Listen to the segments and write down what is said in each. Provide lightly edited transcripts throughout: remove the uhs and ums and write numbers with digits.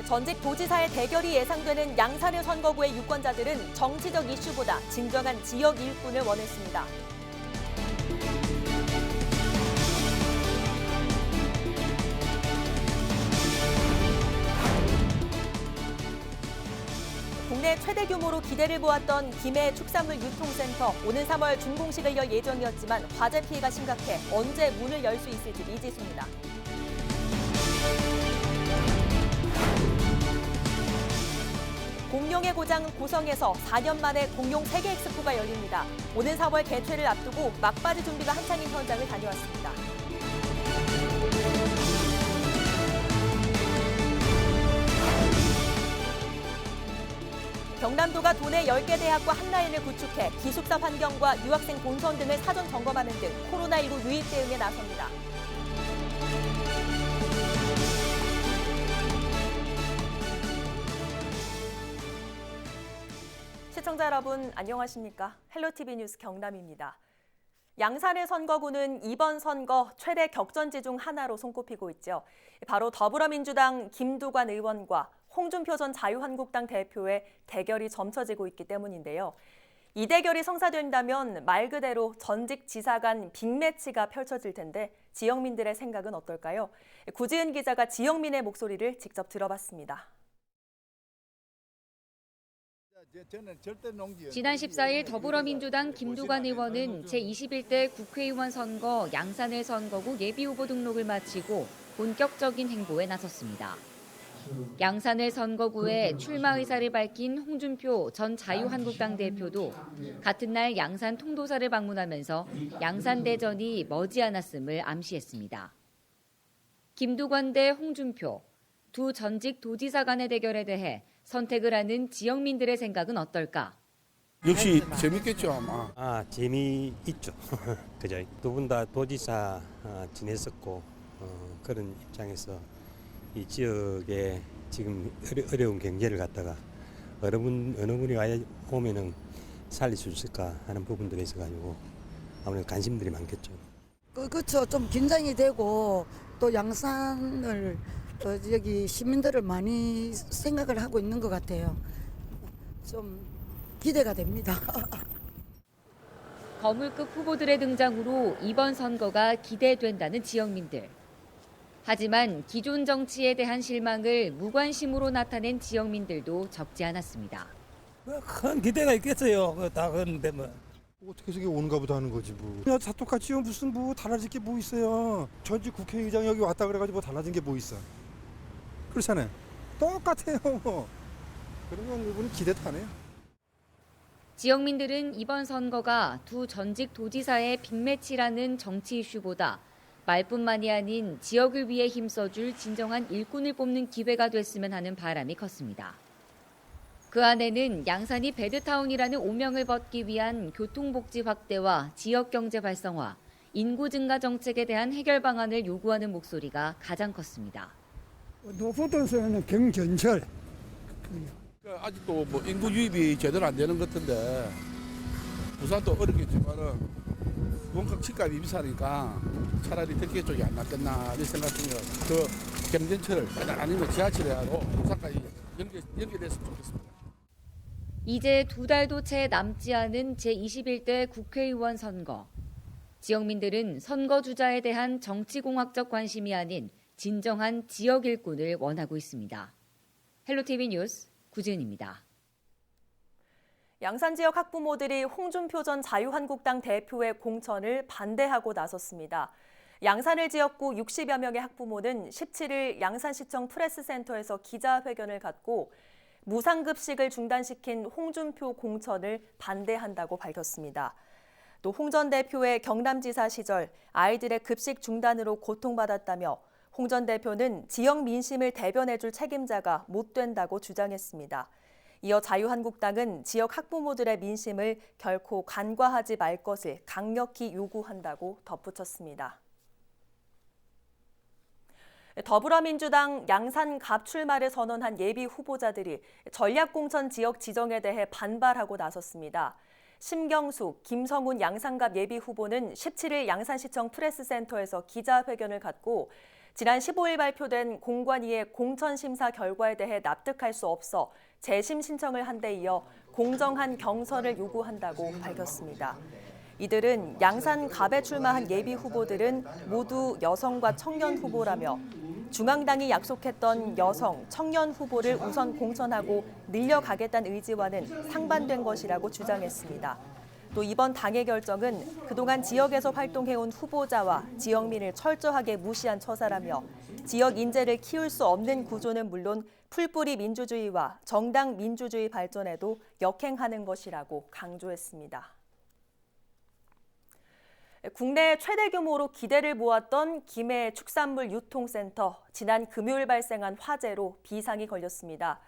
전직 도지사의 대결이 예상되는 양산의 선거구의 유권자들은 정치적 이슈보다 진정한 지역 일꾼을 원했습니다. 국내 최대 규모로 기대를 보았던 김해 축산물 유통센터 오는 3월 준공식을 열 예정이었지만 화재 피해가 심각해 언제 문을 열 수 있을지 미지수입니다. 공룡의 고장 고성에서 4년 만에 공룡 세계 엑스포가 열립니다. 오는 4월 개최를 앞두고 막바지 준비가 한창인 현장을 다녀왔습니다. 경남도가 도내 10개 대학과 한라인을 구축해 기숙사 환경과 유학생 본선 등을 사전 점검하는 등 코로나19 유입 대응에 나섭니다. 시청자 여러분 안녕하십니까? 헬로티비 뉴스 경남입니다. 양산의 선거구는 이번 선거 최대 격전지 중 하나로 손꼽히고 있죠. 바로 더불어민주당 김두관 의원과 홍준표 전 자유한국당 대표의 대결이 점쳐지고 있기 때문인데요. 이 대결이 성사된다면 말 그대로 전직 지사 간 빅매치가 펼쳐질 텐데 지역민들의 생각은 어떨까요? 구지은 기자가 지역민의 목소리를 직접 들어봤습니다. 지난 14일 더불어민주당 김두관 의원은 제21대 국회의원 선거 양산을 선거구 예비후보 등록을 마치고 본격적인 행보에 나섰습니다. 양산을 선거구에 출마 의사를 밝힌 홍준표 전 자유한국당 대표도 같은 날 양산 통도사를 방문하면서 양산 대전이 머지않았음을 암시했습니다. 김두관 대 홍준표, 두 전직 도지사 간의 대결에 대해 선택을 하는 지역민들의 생각은 어떨까? 역시 재밌겠죠 아마. 재미있죠. 그죠. 두 분 다 도지사 지냈었고 그런 입장에서 이 지역에 지금 어려운 경제를 갖다가 어느 분이 오면은 살릴 수 있을까 하는 부분들에 있어 가지고 아무래도 관심들이 많겠죠. 그렇죠. 좀 긴장이 되고 또 양산을 여기 시민들을 많이 생각을 하고 있는 것 같아요. 좀 기대가 됩니다. 거물급 후보들의 등장으로 이번 선거가 기대된다는 지역민들. 하지만 기존 정치에 대한 실망을 무관심으로 나타낸 지역민들도 적지 않았습니다. 큰 기대가 있겠어요. 다 그런데 뭐. 어떻게 저게 오는가 보다 하는 거지 뭐. 야, 다 똑같지요. 무슨 뭐 달라질 게 뭐 있어요. 전직 국회의장 여기 왔다 그래가지고 뭐 달라진 게 뭐 있어. 그렇잖아요. 똑같아요. 그러면 이분은 기대도 안 해요. 지역민들은 이번 선거가 두 전직 도지사의 빅매치라는 정치 이슈보다 말뿐만이 아닌 지역을 위해 힘써줄 진정한 일꾼을 뽑는 기회가 됐으면 하는 바람이 컸습니다. 그 안에는 양산이 배드타운이라는 오명을 벗기 위한 교통복지 확대와 지역경제 활성화, 인구 증가 정책에 대한 해결 방안을 요구하는 목소리가 가장 컸습니다. 노포도에서는 경전철. 아직도 뭐 인구 유입이 제대로 안 되는 것 같은데 부산도 어렵겠지만은 원가 집값이 비싸니까 차라리 특혜 쪽이 안 낫겠나 이런 생각 중이에요. 그 경전철을 아니면 지하철이라도 부산까지 연결됐으면 좋겠습니다. 이제 2달도 채 남지 않은 제21대 국회의원 선거. 지역민들은 선거 주자에 대한 정치공학적 관심이 아닌 진정한 지역 일꾼을 원하고 있습니다. 헬로티비 뉴스 구지은입니다. 양산 지역 학부모들이 홍준표 전 자유한국당 대표의 공천을 반대하고 나섰습니다. 양산을 지역구 60여 명의 학부모는 17일 양산시청 프레스센터에서 기자회견을 갖고 무상급식을 중단시킨 홍준표 공천을 반대한다고 밝혔습니다. 또 홍 전 대표의 경남지사 시절 아이들의 급식 중단으로 고통받았다며 홍 전 대표는 지역 민심을 대변해줄 책임자가 못 된다고 주장했습니다. 이어 자유한국당은 지역 학부모들의 민심을 결코 간과하지 말 것을 강력히 요구한다고 덧붙였습니다. 더불어민주당 양산갑 출마를 선언한 예비 후보자들이 전략공천 지역 지정에 대해 반발하고 나섰습니다. 심경숙, 김성훈 양산갑 예비 후보는 17일 양산시청 프레스센터에서 기자회견을 갖고 지난 15일 발표된 공관위의 공천 심사 결과에 대해 납득할 수 없어 재심 신청을 한 데 이어 공정한 경선을 요구한다고 밝혔습니다. 이들은 양산 갑에 출마한 예비 후보들은 모두 여성과 청년 후보라며 중앙당이 약속했던 여성, 청년 후보를 우선 공천하고 늘려가겠다는 의지와는 상반된 것이라고 주장했습니다. 또 이번 당의 결정은 그동안 지역에서 활동해온 후보자와 지역민을 철저하게 무시한 처사라며 지역 인재를 키울 수 없는 구조는 물론 풀뿌리 민주주의와 정당 민주주의 발전에도 역행하는 것이라고 강조했습니다. 국내 최대 규모로 기대를 모았던 김해 축산물 유통센터, 지난 금요일 발생한 화재로 비상이 걸렸습니다.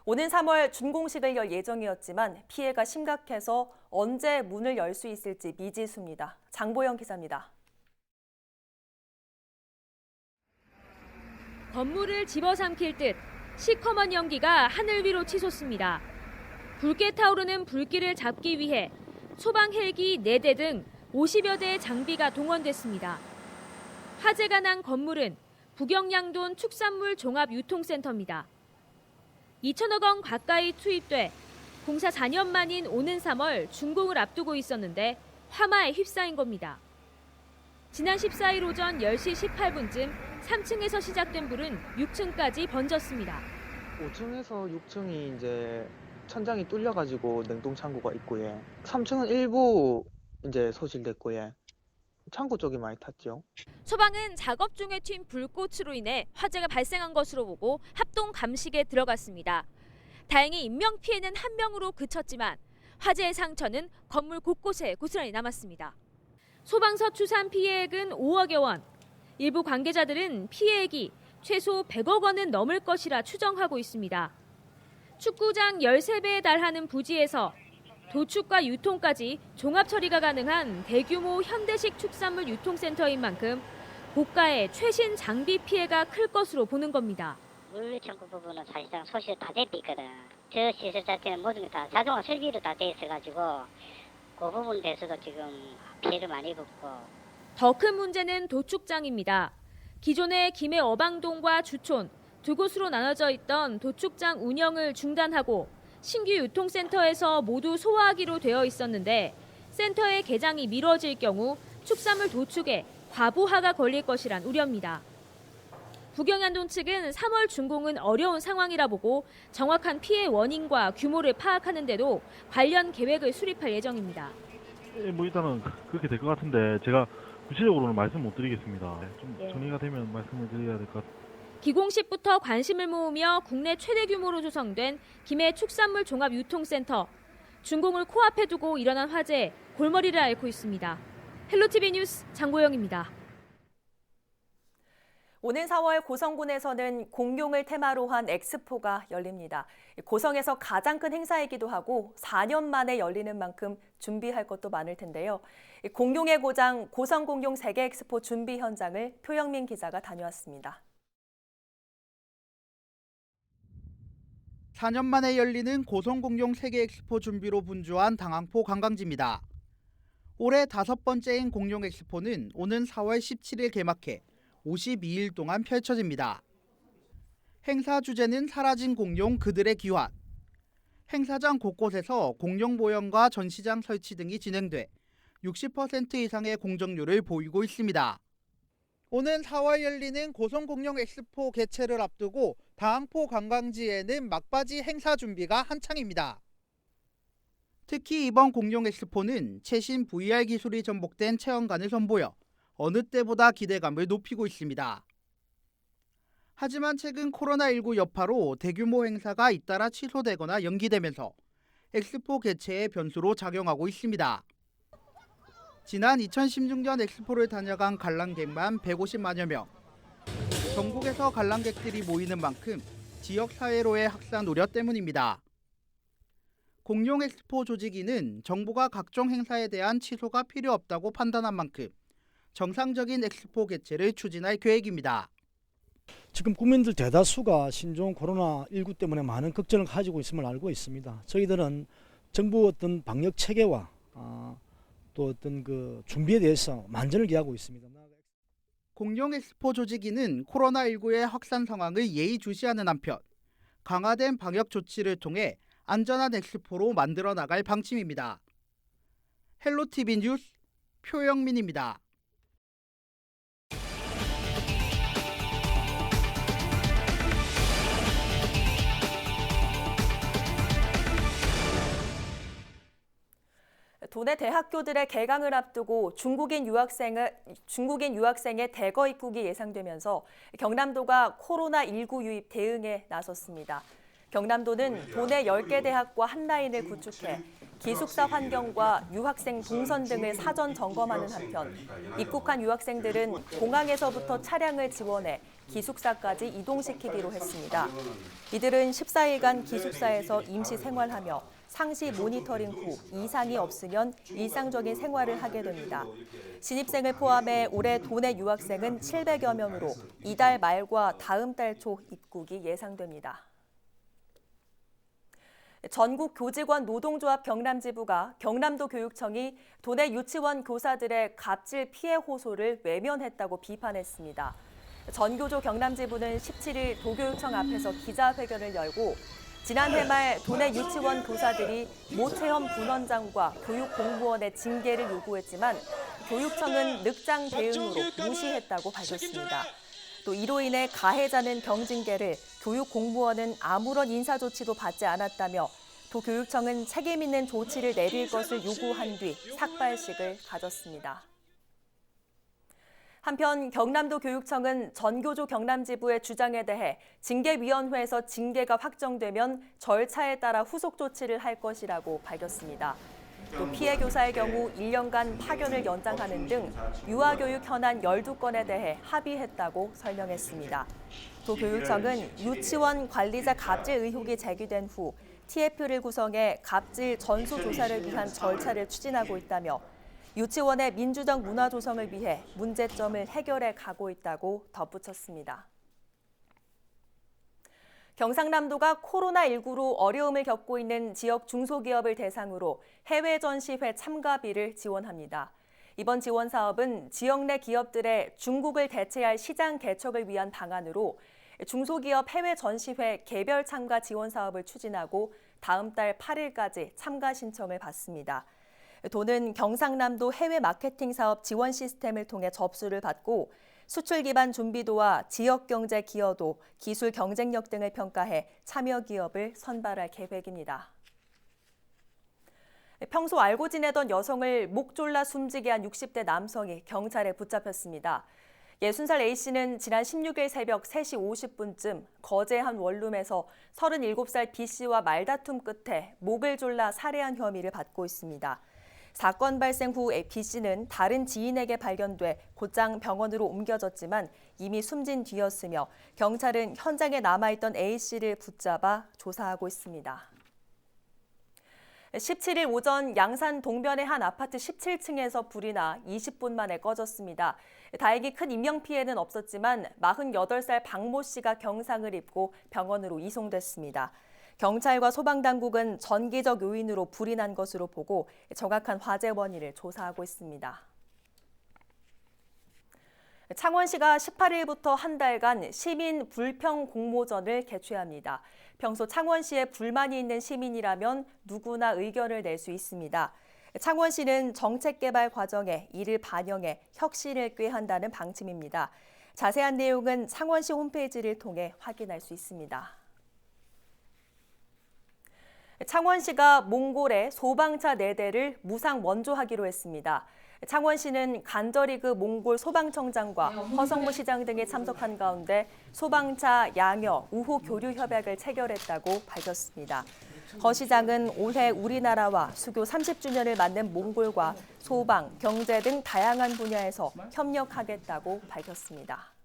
오는 3월 준공식을 열 예정이었지만 피해가 심각해서 언제 문을 열 수 있을지 미지수입니다. 장보영 기자입니다. 건물을 집어삼킬 듯 시커먼 연기가 하늘 위로 치솟습니다. 붉게 타오르는 불길을 잡기 위해 소방 헬기 4대 등 50여 대의 장비가 동원됐습니다. 화재가 난 건물은 북영양돈 축산물 종합 유통센터입니다. 2천억 원 가까이 투입돼 공사 4년 만인 오는 3월 준공을 앞두고 있었는데 화마에 휩싸인 겁니다. 지난 14일 오전 10시 18분쯤 3층에서 시작된 불은 6층까지 번졌습니다. 5층에서 6층이 이제 천장이 뚫려가지고 냉동 창고가 있고요. 3층은 일부 이제 소실됐고요. 창고 쪽이 많이 탔죠. 소방은 작업 중에 튄 불꽃으로 인해 화재가 발생한 것으로 보고 합동 감식에 들어갔습니다. 다행히 인명 피해는 1명으로 그쳤지만 화재의 상처는 건물 곳곳에 고스란히 남았습니다. 소방서 추산 피해액은 5억여 원. 일부 관계자들은 피해액이 최소 100억 원은 넘을 것이라 추정하고 있습니다. 축구장 13배에 달하는 부지에서 도축과 유통까지 종합 처리가 가능한 대규모 현대식 축산물 유통센터인 만큼 고가의 최신 장비 피해가 클 것으로 보는 겁니다. 물류창고 부분은 사실상 소실 다 돼 있거든. 저 시설 자체는 모든 게 다 자동화 설비로 다 돼 있어가지고 그 부분 대해서도 지금 피해를 많이 입었고. 더 큰 문제는 도축장입니다. 기존의 김해 어방동과 주촌 두 곳으로 나눠져 있던 도축장 운영을 중단하고 신규 유통센터에서 모두 소화하기로 되어 있었는데 센터의 개장이 미뤄질 경우 축산물 도축에 과부하가 걸릴 것이란 우려입니다. 북영양돈 측은 3월 준공은 어려운 상황이라 보고 정확한 피해 원인과 규모를 파악하는 데도 관련 계획을 수립할 예정입니다. 일단은 그렇게 될 것 같은데 제가 구체적으로는 말씀 못 드리겠습니다. 좀 정리가 되면 말씀을 드려야 될 것 같아요. 기공식부터 관심을 모으며 국내 최대 규모로 조성된 김해 축산물 종합 유통센터. 준공을 코앞에 두고 일어난 화재에 골머리를 앓고 있습니다. 헬로티비 뉴스 장보영입니다. 오는 4월 고성군에서는 공룡을 테마로 한 엑스포가 열립니다. 고성에서 가장 큰 행사이기도 하고 4년 만에 열리는 만큼 준비할 것도 많을 텐데요. 공룡의 고장 고성공룡 세계 엑스포 준비 현장을 표영민 기자가 다녀왔습니다. 4년 만에 열리는 고성공룡 세계 엑스포 준비로 분주한 당항포 관광지입니다. 올해 5번째인 공룡 엑스포는 오는 4월 17일 개막해 52일 동안 펼쳐집니다. 행사 주제는 사라진 공룡 그들의 귀환. 행사장 곳곳에서 공룡 모형과 전시장 설치 등이 진행돼 60% 이상의 공정률을 보이고 있습니다. 오는 4월 열리는 고성공룡 엑스포 개최를 앞두고 당항포 관광지에는 막바지 행사 준비가 한창입니다. 특히 이번 공룡 엑스포는 최신 VR 기술이 접목된 체험관을 선보여 어느 때보다 기대감을 높이고 있습니다. 하지만 최근 코로나19 여파로 대규모 행사가 잇따라 취소되거나 연기되면서 엑스포 개최의 변수로 작용하고 있습니다. 지난 2016년 엑스포를 다녀간 관람객만 150만여 명. 전국에서 관람객들이 모이는 만큼 지역 사회로의 확산 우려 때문입니다. 공룡 엑스포 조직위는 정부가 각종 행사에 대한 취소가 필요 없다고 판단한 만큼 정상적인 엑스포 개최를 추진할 계획입니다. 지금 국민들 대다수가 신종 코로나19 때문에 많은 걱정을 가지고 있음을 알고 있습니다. 저희들은 정부 어떤 방역 체계와 또 어떤 그 준비에 대해서 만전을 기하고 있습니다. 공룡 엑스포 조직위는 코로나19의 확산 상황을 예의주시하는 한편 강화된 방역 조치를 통해 안전한 엑스포로 만들어 나갈 방침입니다. 헬로티비 뉴스 표영민입니다. 도내 대학교들의 개강을 앞두고 중국인 유학생의 대거 입국이 예상되면서 경남도가 코로나19 유입 대응에 나섰습니다. 경남도는 도내 10개 대학과 한 라인을 구축해 기숙사 환경과 유학생 동선 등을 사전 점검하는 한편 입국한 유학생들은 공항에서부터 차량을 지원해 기숙사까지 이동시키기로 했습니다. 이들은 14일간 기숙사에서 임시 생활하며 상시 모니터링 후 이상이 없으면 일상적인 생활을 하게 됩니다. 신입생을 포함해 올해 도내 유학생은 700여 명으로 이달 말과 다음 달 초 입국이 예상됩니다. 전국 교직원 노동조합 경남지부가 경남도 교육청이 도내 유치원 교사들의 갑질 피해 호소를 외면했다고 비판했습니다. 전교조 경남지부는 17일 도교육청 앞에서 기자회견을 열고 지난해 말 도내 유치원 교사들이 모채험 분원장과 교육공무원의 징계를 요구했지만 교육청은 늑장 대응으로 무시했다고 밝혔습니다. 또 이로 인해 가해자는 경징계를 교육공무원은 아무런 인사조치도 받지 않았다며 도교육청은 책임 있는 조치를 내릴 것을 요구한 뒤 삭발식을 가졌습니다. 한편 경남도 교육청은 전교조 경남지부의 주장에 대해 징계위원회에서 징계가 확정되면 절차에 따라 후속 조치를 할 것이라고 밝혔습니다. 또 피해 교사의 경우 1년간 파견을 연장하는 등 유아교육 현안 12건에 대해 합의했다고 설명했습니다. 도 교육청은 유치원 관리자 갑질 의혹이 제기된 후 TF를 구성해 갑질 전수조사를 위한 절차를 추진하고 있다며 유치원의 민주적 문화 조성을 위해 문제점을 해결해 가고 있다고 덧붙였습니다. 경상남도가 코로나19로 어려움을 겪고 있는 지역 중소기업을 대상으로 해외 전시회 참가비를 지원합니다. 이번 지원 사업은 지역 내 기업들의 중국을 대체할 시장 개척을 위한 방안으로 중소기업 해외 전시회 개별 참가 지원 사업을 추진하고 다음 달 8일까지 참가 신청을 받습니다. 도는 경상남도 해외 마케팅 사업 지원 시스템을 통해 접수를 받고 수출 기반 준비도와 지역 경제 기여도, 기술 경쟁력 등을 평가해 참여 기업을 선발할 계획입니다. 평소 알고 지내던 여성을 목 졸라 숨지게 한 60대 남성이 경찰에 붙잡혔습니다. 60살 A씨는 지난 16일 새벽 3시 50분쯤 거제 한 원룸에서 37살 B씨와 말다툼 끝에 목을 졸라 살해한 혐의를 받고 있습니다. 사건 발생 후 B씨는 다른 지인에게 발견돼 곧장 병원으로 옮겨졌지만 이미 숨진 뒤였으며 경찰은 현장에 남아있던 A씨를 붙잡아 조사하고 있습니다. 17일 오전 양산 동변의 한 아파트 17층에서 불이 나 20분 만에 꺼졌습니다. 다행히 큰 인명피해는 없었지만 48살 박모 씨가 경상을 입고 병원으로 이송됐습니다. 경찰과 소방당국은 전기적 요인으로 불이 난 것으로 보고 정확한 화재 원인을 조사하고 있습니다. 창원시가 18일부터 한 달간 시민 불평 공모전을 개최합니다. 평소 창원시에 불만이 있는 시민이라면 누구나 의견을 낼 수 있습니다. 창원시는 정책 개발 과정에 이를 반영해 혁신을 꾀한다는 방침입니다. 자세한 내용은 창원시 홈페이지를 통해 확인할 수 있습니다. 창원시가 몽골에 소방차 4대를 무상 원조하기로 했습니다. 창원시는 간저리그 몽골 소방청장과 허성무 시장 등이 참석한 가운데 소방차 양여 우호 교류 협약을 체결했다고 밝혔습니다. 허 시장은 올해 우리나라와 수교 30주년을 맞는 몽골과 소방, 경제 등 다양한 분야에서 협력하겠다고 밝혔습니다.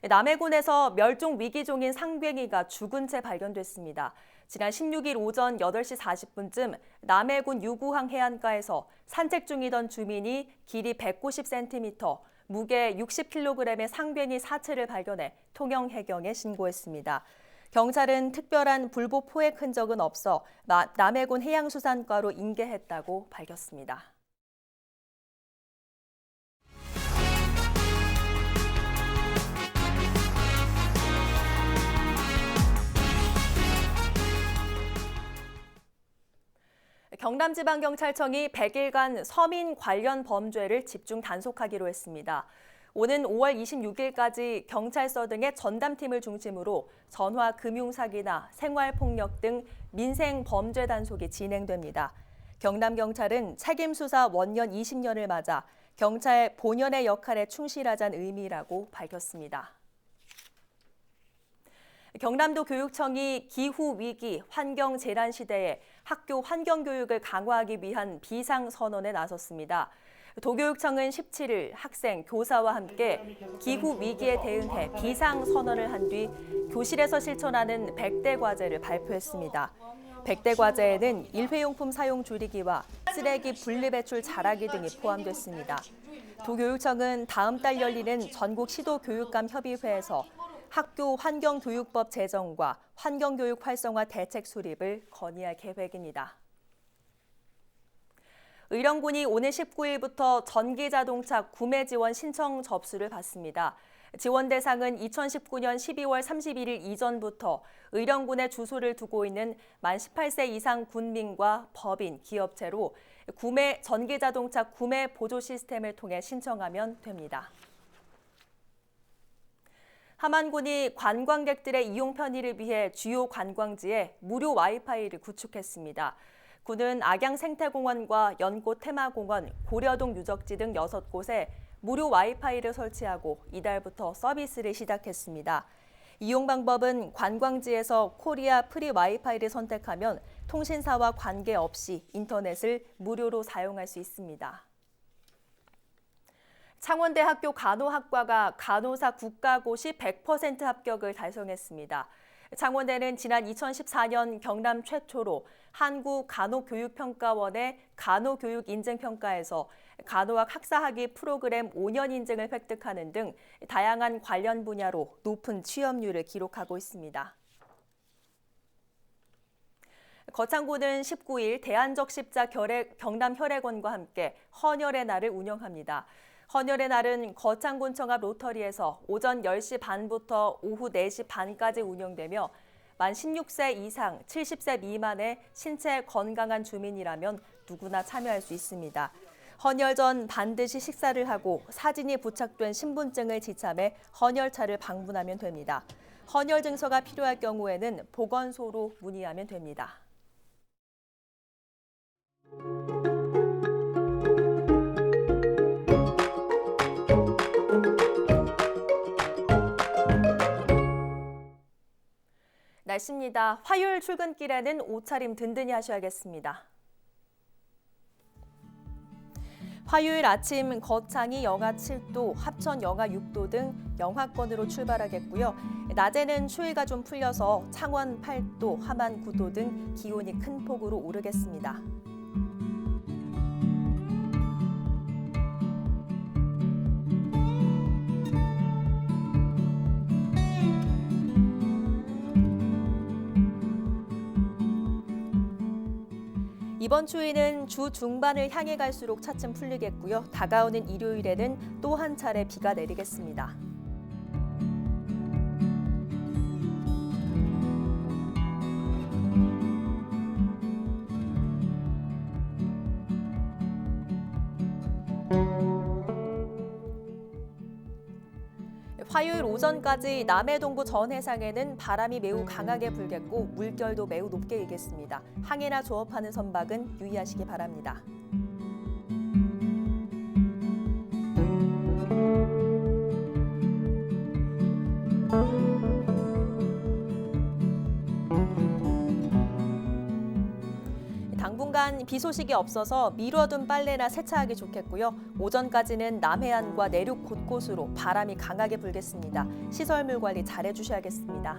남해군에서 멸종 위기종인 상괭이가 죽은 채 발견됐습니다. 지난 16일 오전 8시 40분쯤 남해군 유구항 해안가에서 산책 중이던 주민이 길이 190cm, 무게 60kg의 상괭이 사체를 발견해 통영해경에 신고했습니다. 경찰은 특별한 불법 포획 흔적은 없어 남해군 해양수산과로 인계했다고 밝혔습니다. 경남지방경찰청이 100일간 서민 관련 범죄를 집중 단속하기로 했습니다. 오는 5월 26일까지 경찰서 등의 전담팀을 중심으로 전화 금융사기나 생활폭력 등 민생 범죄 단속이 진행됩니다. 경남경찰은 책임수사 원년 20년을 맞아 경찰 본연의 역할에 충실하자는 의미라고 밝혔습니다. 경남도 교육청이 기후위기, 환경재난 시대에 학교 환경교육을 강화하기 위한 비상선언에 나섰습니다. 도교육청은 17일 학생, 교사와 함께 기후위기에 대응해 비상선언을 한 뒤 교실에서 실천하는 100대 과제를 발표했습니다. 100대 과제에는 일회용품 사용 줄이기와 쓰레기 분리배출 잘하기 등이 포함됐습니다. 도교육청은 다음 달 열리는 전국 시도교육감 협의회에서 학교 환경교육법 제정과 환경교육 활성화 대책 수립을 건의할 계획입니다. 의령군이 오늘 19일부터 전기자동차 구매 지원 신청 접수를 받습니다. 지원 대상은 2019년 12월 31일 이전부터 의령군에 주소를 두고 있는 만 18세 이상 군민과 법인, 기업체로 전기자동차 구매 보조 시스템을 통해 신청하면 됩니다. 함안군이 관광객들의 이용 편의를 위해 주요 관광지에 무료 와이파이를 구축했습니다. 군은 악양 생태공원과 연꽃 테마공원, 고려동 유적지 등 6곳에 무료 와이파이를 설치하고 이달부터 서비스를 시작했습니다. 이용 방법은 관광지에서 코리아 프리 와이파이를 선택하면 통신사와 관계없이 인터넷을 무료로 사용할 수 있습니다. 창원대학교 간호학과가 간호사 국가고시 100% 합격을 달성했습니다. 창원대는 지난 2014년 경남 최초로 한국간호교육평가원의 간호교육인증평가에서 간호학 학사학위 프로그램 5년 인증을 획득하는 등 다양한 관련 분야로 높은 취업률을 기록하고 있습니다. 거창군은 19일 대한적십자 경남혈액원과 함께 헌혈의 날을 운영합니다. 헌혈의 날은 거창군청 앞 로터리에서 오전 10시 반부터 오후 4시 반까지 운영되며 만 16세 이상 70세 미만의 신체 건강한 주민이라면 누구나 참여할 수 있습니다. 헌혈 전 반드시 식사를 하고 사진이 부착된 신분증을 지참해 헌혈차를 방문하면 됩니다. 헌혈 증서가 필요할 경우에는 보건소로 문의하면 됩니다. 날씨입니다. 화요일 출근길에는 옷차림 든든히 하셔야겠습니다. 화요일 아침 거창이 영하 7도, 합천 영하 6도 등 영하권으로 출발하겠고요. 낮에는 추위가 좀 풀려서 창원 8도, 함안 9도 등 기온이 큰 폭으로 오르겠습니다. 이번 추위는 주 중반을 향해 갈수록 차츰 풀리겠고요. 다가오는 일요일에는 또 한 차례 비가 내리겠습니다. 화요일 오전까지 남해 동부 전 해상에는 바람이 매우 강하게 불겠고 물결도 매우 높게 일겠습니다. 항해나 조업하는 선박은 유의하시기 바랍니다. 당분간 비 소식이 없어서 미뤄둔 빨래나 세차하기 좋겠고요. 오전까지는 남해안과 내륙 곳곳으로 바람이 강하게 불겠습니다. 시설물 관리 잘 해주셔야겠습니다.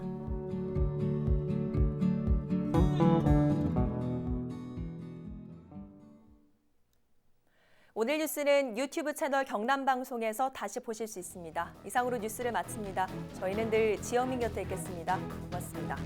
오늘 뉴스는 유튜브 채널 경남방송에서 다시 보실 수 있습니다. 이상으로 뉴스를 마칩니다. 저희는 늘 지영민 곁에 있겠습니다. 고맙습니다.